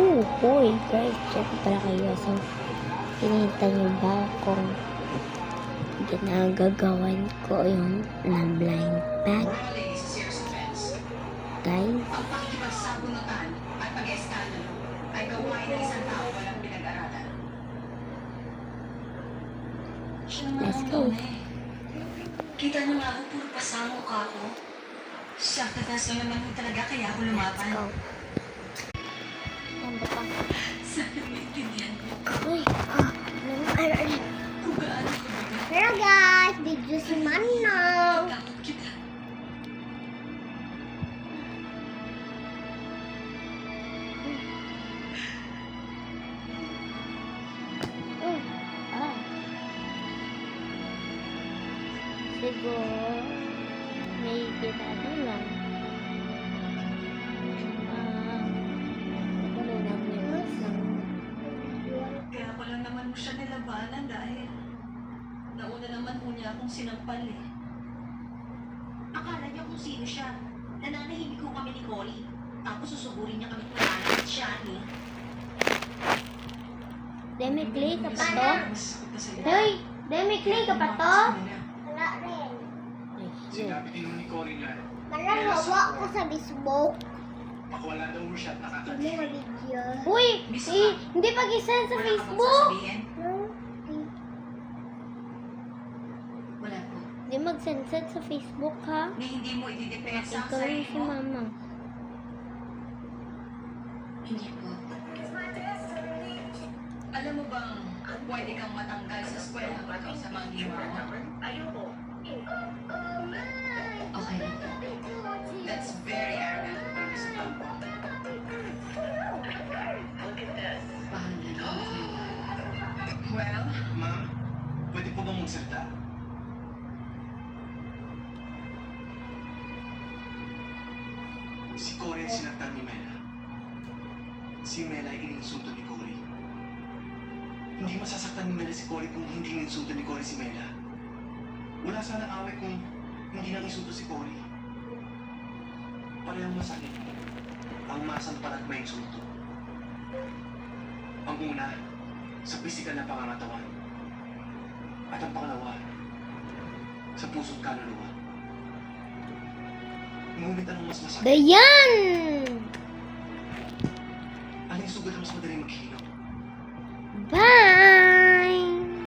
Hoy guys, check pala kayo. So, hinihintay niyo ba kung ginagagawan ko yung na-blind pack? Guys, Ang pakikipagsabunutan at pag-eskandalo ay gawain ng isang tao walang pinag-aralan. let's go. Kita niyo nga ako, puro pasa ang mukha ko. Siya, tatas na naman mo talaga kaya ako Let's lumaban. go. Ano ba? Sana maintindihan mo Uy, kung gaano ko bigat. Hello guys, video si Manong. Takot kita. Siguro, may ginano lang. Kaya ko lang naman mo siya nilabanan dahil nauna naman po niya akong sinampal eh. Akala niya kung sino siya. Nananahimik ko kami ni Cory. Tapos susugurin niya kami kung nananahimik siya, ni. Demi Clay ka pa to? Mas ako pa sa'yo. Hoy, Demi Clay ka pa to? Wala rin. Sinabi din ni Cory na Malalawa ko sa Facebook. wala daw mo siya at Hindi mo nakakadiri. video. Uy, hindi pag-isend sa Wala ka bang Facebook. sasabihin? Wala po. Hindi mag-send sa Facebook ha. Ni hindi mo itidepensa ang Ikaw lang sarili si mo. Mama. Hindi po. Alam mo bang pwede kang matanggal sa eskwela kapag sa mga ginawa mo? Ayoko. Okay lang po. That's very arrogant. Bahala na lang ako. Well, Ma'am, pwede po bang magsalita? Si Cory ang sinaktan ni Mela. Si Mela ay ininsulto ni Cory. Hindi masasaktan ni Mela si Cory kung hindi ininsulto ni Cory si Mela. Wala sana away kung hindi nang insulto si Cory. Parehong masakit ang masampal at may insulto. Ang una, sa pisikal na pangangatawan. At ang pangalawa, sa puso't kaluluwa. Ngunit anong mas masakit? Dayan! Alin sugat ang mas madaling maghilo?